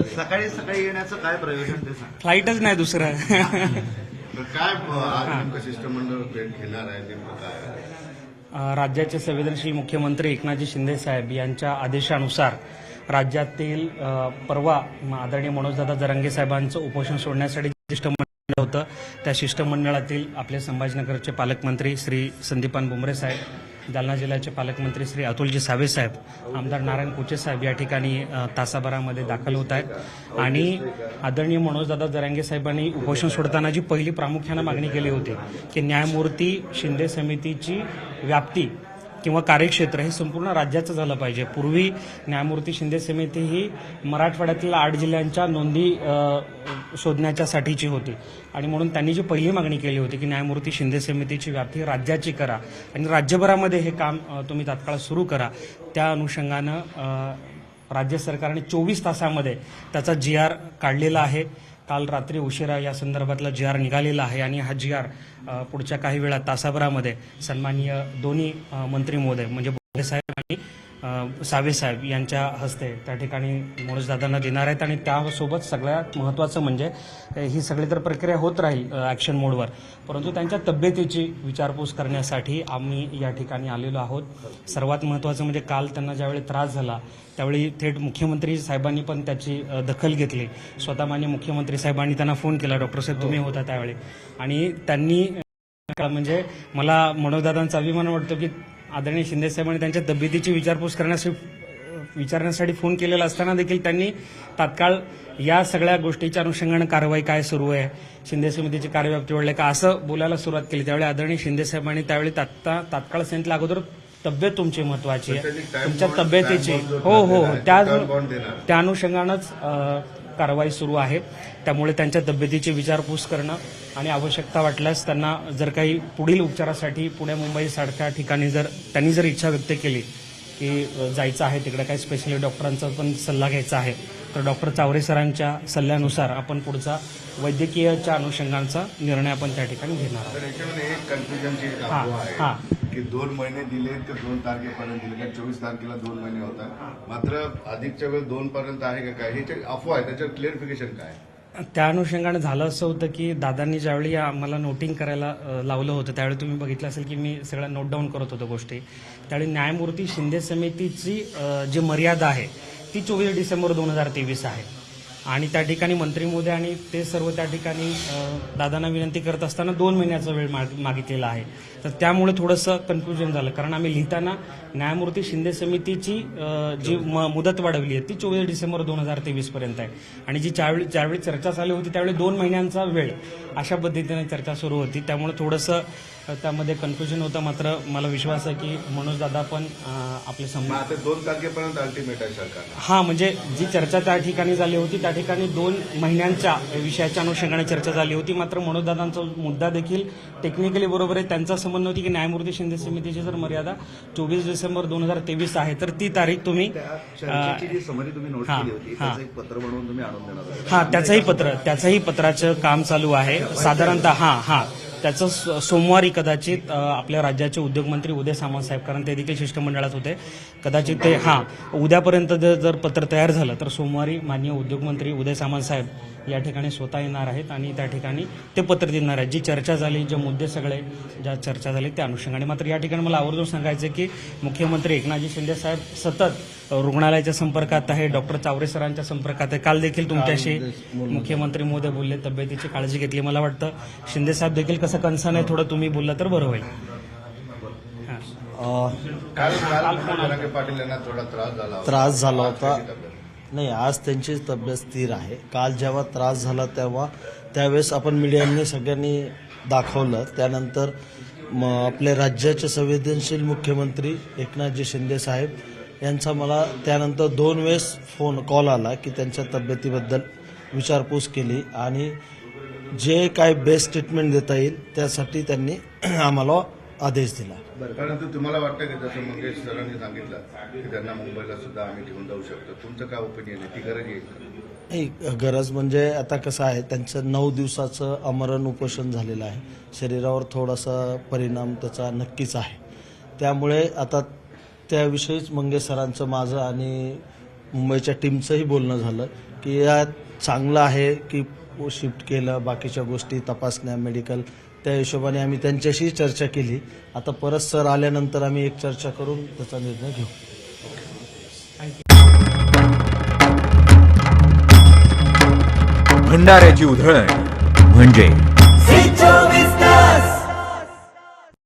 सकाळी सकाळी येण्याचं काय प्रयोजन ते सांग. फ्लाईटच नाही दुसरं. तर काय आज नेमकं शिष्टमंडळ भेट घेणार आहे नेमकं काय? राज्याचे संवेदनशील मुख्यमंत्री एकनाथजी शिंदे साहेब यांच्या आदेशानुसार राज्यातील परवा आदरणीय मनोजदादा जरांगे साहेबांचं उपोषण सोडण्यासाठी शिष्टमंडळ होतं. त्या शिष्टमंडळातील आपले संभाजीनगरचे पालकमंत्री श्री संदीपान भुमरे साहेब, जालना जिल्ह्याचे पालकमंत्री श्री अतुलजी सावे साहेब, आमदार नारायण कुचे साहेब या ठिकाणी तासाभरामध्ये दाखल होत आहेत. आणि आदरणीय मनोजदादा जरांगे साहेबांनी उपोषण सोडताना जी पहिली प्रामुख्यानं मागणी केली होती की न्यायमूर्ती शिंदे समितीची व्याप्ती किंवा कार्यक्षेत्र हे संपूर्ण राज्याचं झालं पाहिजे. पूर्वी न्यायमूर्ती शिंदे समिती ही मराठवाड्यातील 8 जिल्ह्यांच्या नोंदी शोधण्याच्यासाठीची होती आणि म्हणून त्यांनी जी पहिली मागणी केली होती की न्यायमूर्ती शिंदे समितीची व्याप्ती राज्याची करा आणि राज्यभरामध्ये हे काम तुम्ही तात्काळ सुरू करा. त्या अनुषंगानं राज्य सरकारने 24 तासामध्ये त्याचा GR काढलेला आहे. काल रात्री उशिरा या संदर्भातला GR निघालेला आहे आणि हा GR पुढच्या काही वेळात तासाभरामध्ये सन्माननीय दोन्ही मंत्री महोदय म्हणजे भुमरे साहेब आणि सावे साहेब यांच्या हस्ते त्या ठिकाणी मनोजदादांना देणार आहेत. आणि त्यासोबत सगळ्यात महत्त्वाचं म्हणजे ही सगळी तर प्रक्रिया होत राहील ॲक्शन मोडवर, परंतु त्यांच्या तब्येतीची विचारपूस करण्यासाठी आम्ही या ठिकाणी आलेलो आहोत. सर्वात महत्त्वाचं म्हणजे काल त्यांना ज्यावेळी त्रास झाला त्यावेळी थेट मुख्यमंत्री साहेबांनी पण त्याची दखल घेतली. स्वतः माननीय मुख्यमंत्री साहेबांनी त्यांना फोन केला, डॉक्टर साहेब तुम्ही होता त्यावेळी, आणि त्यांनी म्हणजे मला मनोजदादांचा अभिमान वाटतो की आदरणीय शिंदे साहेबांनी त्यांच्या तब्येतीची विचारपूस विचारण्यासाठी फोन केलेला असताना देखील त्यांनी तात्काळ या सगळ्या गोष्टीच्या अनुषंगानं कारवाई काय सुरू आहे, शिंदे समितीची कार्यव्याप्ती वाढली का असं बोलायला सुरुवात केली. त्यावेळी आदरणीय शिंदे साहेबांनी त्यावेळी तात्काळ सांगितलं अगोदर तब्येत तुमची महत्वाची आहे, तुमच्या तब्येतीची हो त्या अनुषंगानंच कारवाई सुरू आहे. त्यामुळे त्यांच्या तब्येतीची विचारपूस करणं आणि आवश्यकता वाटल्यास त्यांना जर काही पुढील उपचारासाठी पुणे मुंबई सारख्या ठिकाणी त्यांनी जर इच्छा व्यक्त केली की जायचं आहे तिकडे, काही स्पेशली डॉक्टरांचा पण सल्ला घ्यायचा आहे, तर डॉक्टर चावरे सरांच्या सल्ल्यानुसार आपण पुढचा वैद्यकीयच्या अनुषंगाचा निर्णय आपण त्या ठिकाणी घेणार आहोत. याच्यामध्ये एक कन्फ्युजनची आहे की 2 महिने दिले तर 2 तारखेपर्यंत दिले का 24 तारखेला 2 महिने होतात, मात्र अधिकच्या वेळ 2 पर्यंत आहे का काय, हे अफवा आहे, त्याच्यावर क्लिअरिफिकेशन काय? त्या अनुषंगाने झालं असं होतं की दादांनी ज्यावेळी आम्हाला नोटिंग करायला लावलं होतं त्यावेळी तुम्ही बघितलं असेल की मी सगळ्या नोट डाऊन करत होतो गोष्टी. त्यावेळी न्यायमूर्ती शिंदे समितीची जी मर्यादा आहे ती 24 डिसेंबर 2023 आहे आणि त्या ठिकाणी मंत्री महोदय आणि ते सर्व त्या ठिकाणी दादांना विनंती करत असताना 2 महिन्याचा वेळ मागितलेला आहे. तर त्यामुळे थोडंसं कन्फ्युजन झालं, कारण आम्ही लिहिताना न्यायमूर्ती शिंदे समितीची जी मुदत वाढवली आहे ती 24 डिसेंबर 2023 पर्यंत आहे आणि जी ज्यावेळी चर्चा चालू होती त्यावेळी 2 महिन्यांचा वेळ अशा पद्धतीने चर्चा सुरू होती. त्यामुळे थोडंसं त्यामध्ये कन्फ्युजन होतं. मात्र मला विश्वास आहे की मनोजदादा पण आपले 2 तारखेपर्यंत अल्टिमेट आहे सरकार. हां, म्हणजे जी चर्चा त्या ठिकाणी झाली होती त्या ठिकाणी 2 महिन्यांच्या विषयाच्या अनुषंगाने चर्चा झाली होती. मात्र मनोजदादांचा मुद्दा देखील टेक्निकली बरोबर आहे. त्यांचा संबंध होती की न्यायमूर्ती शिंदे समितीची जर मर्यादा 24 डिसेंबर 2023 आहे तर ती तारीख तुम्ही जी समरी तुम्ही नोट केली होती त्याचं एक पत्र बनवून तुम्ही आणून देणार. हां, त्याचंही पत्राचं काम चालू आहे साधारणतः. त्याचं सोमवारी कदाचित आपल्या राज्याचे उद्योगमंत्री उदय सामंत साहेब, कारण ते देखील शिष्टमंडळात होते, कदाचित ते उद्यापर्यंत जर पत्र तयार झालं तर सोमवारी माननीय उद्योगमंत्री उदय सामंत साहेब या ठिकाणी स्वतः येणार आहेत आणि त्या ठिकाणी ते पत्र देणार आहेत. जी चर्चा झाली, जे मुद्दे सगळे ज्या चर्चा झाली त्या अनुषंगाने. मात्र या ठिकाणी मला आवर्जून सांगायचं की मुख्यमंत्री एकनाथजी शिंदे साहेब सतत रुग्णालयाच्या संपर्कात आहे, डॉक्टर चावरे सरांच्या संपर्कात आहे. काल देखील तुमच्याशी मुख्यमंत्री महोदय बोलले, तब्येतीची काळजी घेतली. मला वाटतं शिंदे साहेब देखील कसं कन्सर्न आहे थोडं तुम्ही बोललं तर बरं होईल. त्रास झाला होता नाही, आज त्यांची तब्येत स्थिर आहे. काल जेव्हा त्रास झाला त्यावेळेस आपण मीडियाने सगळ्यांनी दाखवलं. त्यानंतर आपले राज्याचे संवेदनशील मुख्यमंत्री एकनाथजी शिंदे साहेब यांचा मला त्यानंतर 2 वेळेस कॉल आला की त्यांच्या तब्येतीबद्दल विचारपूस केली आणि जे काय बेस्ट ट्रीटमेंट देता येईल त्यासाठी त्यांनी आम्हाला आदेश दिला. परंतु तुम्हाला वाटतं की जसं मंगेश सरांनी सांगितलं की त्यांना मुंबईला सुद्धा आम्ही घेऊन जाऊ शकतो, तुमचं काय ओपिनियन आहे? ती गरज आहे? नाही, गरज म्हणजे आता कसं आहे, त्यांचं 9 दिवसाचं आमरण उपोषण झालेलं आहे. शरीरावर थोडासा परिणाम त्याचा नक्कीच आहे. त्यामुळे आता त्याविषयीच मंगेश सरांचं माझं आणि मुंबईच्या टीमचंही बोलणं झालं की या चांगलं आहे की शिफ्ट केलं, बाकीच्या गोष्टी तपासण्या मेडिकल, त्या हिशोबाने आम्ही त्यांच्याशी चर्चा केली. आता परत सर आल्यानंतर आम्ही एक चर्चा करून त्याचा निर्णय घेऊ. भंडाऱ्याची उधळण म्हणजे